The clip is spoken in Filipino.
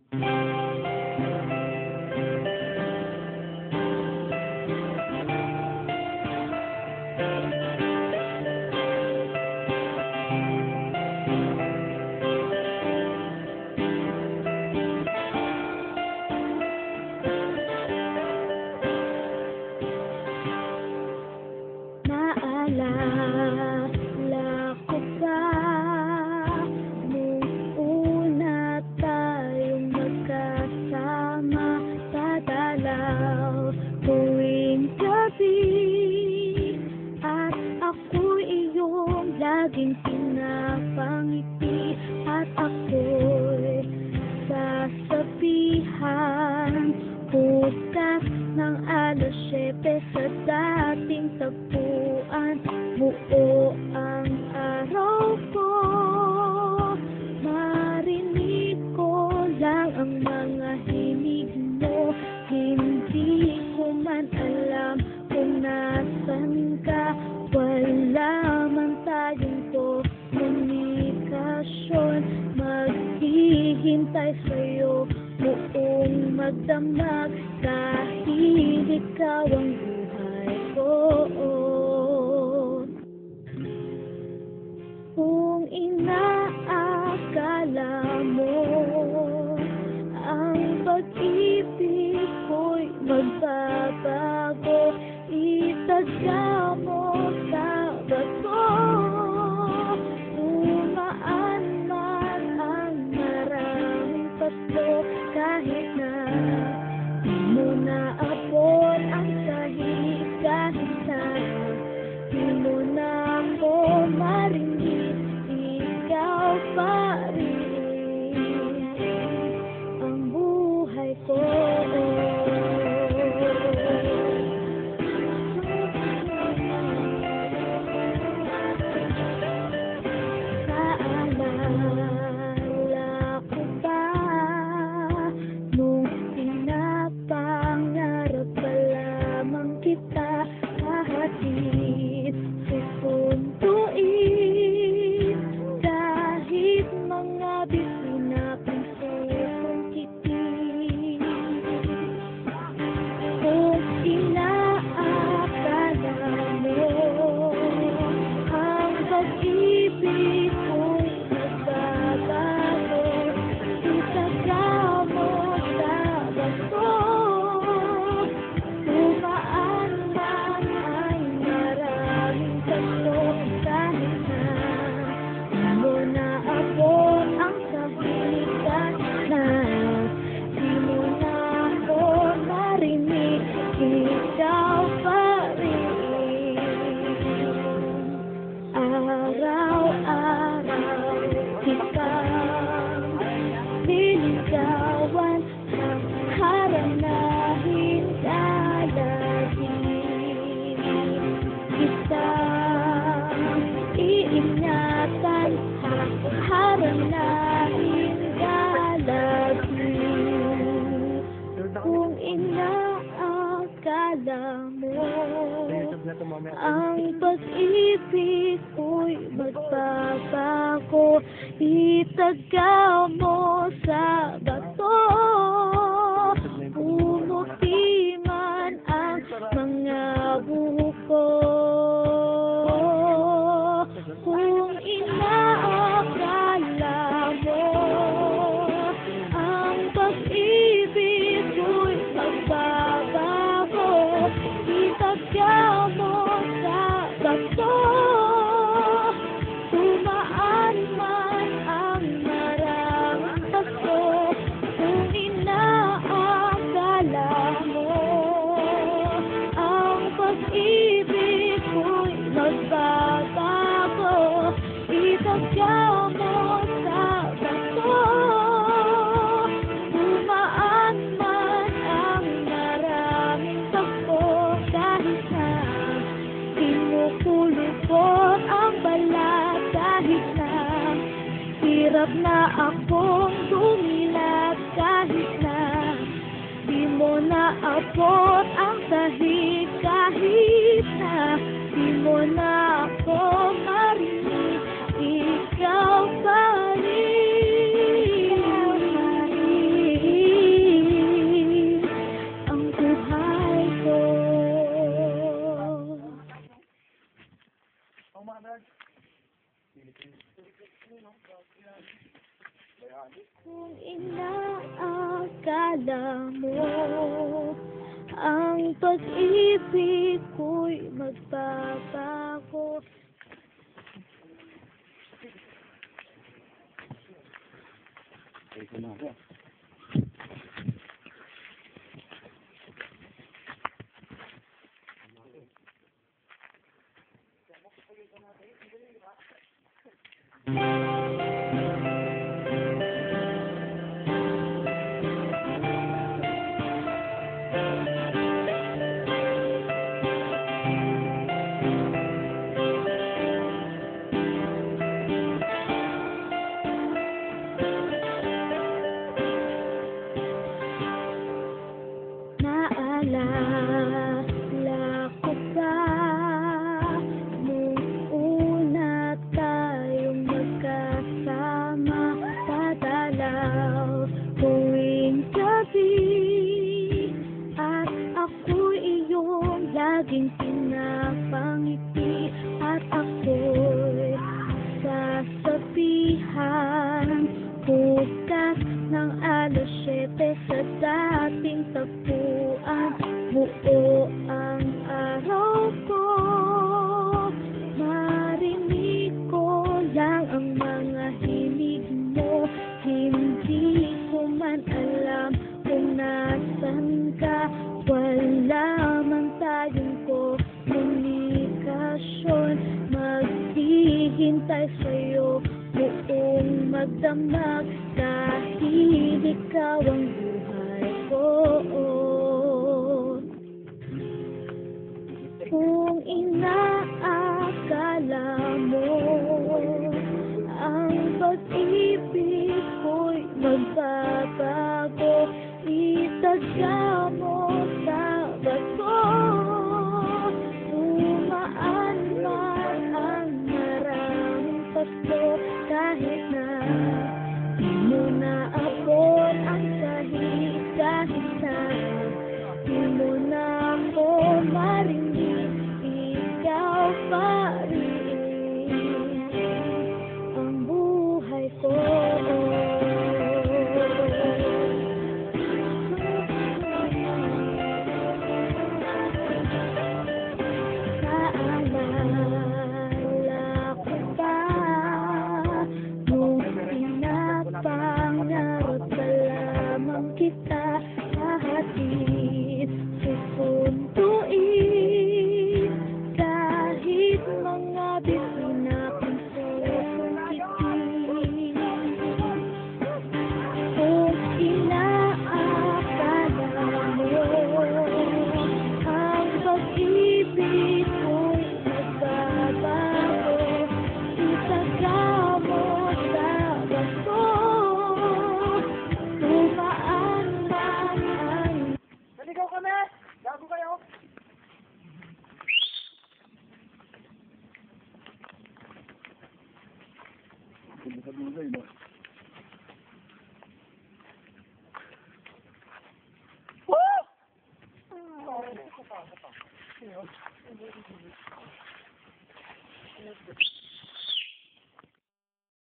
Naalala ko pa nung una tayong magkasama sa dalaw tuwing gabi, at ako'y iyong laging pinapangiti, at ako'y sasabihan bukas ng alas 7 sa dating tagpuan. Buo ang araw ko, marinig ko lang ang mga himig mo. Hindi ko man alam kung nasan ka, wala man tayong komunikasyon. Maghihintay sa'yo buong magdamag, kahit ikaw ang buhay ko. Kung inaakala mo ang pag-ibig ko'y magbabago, itadya mo sa bato. Tumaan man ang maraming pasto, kahit na di mo naabot ang sahig, kahit na di mo na ako marinig, ikaw pa rin ang buhay ko. Naalala ko pa nung pinapangarap pa lamang kita, kahatid susunduin, kahit mga bisina kong susong kitin. Kung inaakala mo ang pag-ibig ko'y magbabago, itagya mo sa bato. Tumaan man ang maraming kaso, kahit na di mo naabot ang sahig, kahit na di mo na ako marinig, ikaw pa rin. Araw-araw kitang niligawan, haranahin dalagin kitang iingatan, haranahin dalagin. Kung inaakala mo ang pag-ibig ko'y magbabago, itagya mo sa bato. Pumuti man ang mga buhok ko. Kung inaakala mo ang pag-ibig ko'y magbabago, itagya mo sa bato. Tumaan man ang maraming pasto, kung inaakala mo ang pag-ibig ko'y magbabago, itagya mo sa bato. Tumaan man ang maraming pasto, kahit na kinukulubot ang balat, kahit na hirap na akong dumilat, kahit na di mo naabot ang sahig, kahit na di mo na ako marinig, ikaw pa rin. Kung inaakala mo ang pag-ibig ko'y magbabago, naalala ko ba nung una tayong magkasama sa dalaw tuwing gabi, at ako'y iyong laging pinapangiti, at ako'y sasabihan bukas ng 7:00 sa dating tagpuan. Buo ang araw ko, marinig ko lang ang mga himig mo. Hindi ko man alam kung nasan ka, wala man tayong komunikasyon. Maghihintay sa'yo buong magdamag, dahil ikaw ang buhay ko. Kung inaakala mo ang pag-ibig ko'y magbabago, itagya mo sa bato. Tumaan man ang maraming pasto, kahit na di mo naabot ang sahig, kahit na di mo na ako marinig, ikaw pa rin ang buhay ko. Naalala ko ba nung pinapangarap pa lamang kita, kahatid susunduin kahit mga bisina kung susong kitin. Kung inaakala mo ang pag-ibig ko'y magbabago, itagya mo sa bato. Tumaan man ang... Naligaw kami! Gago kayo! Woo!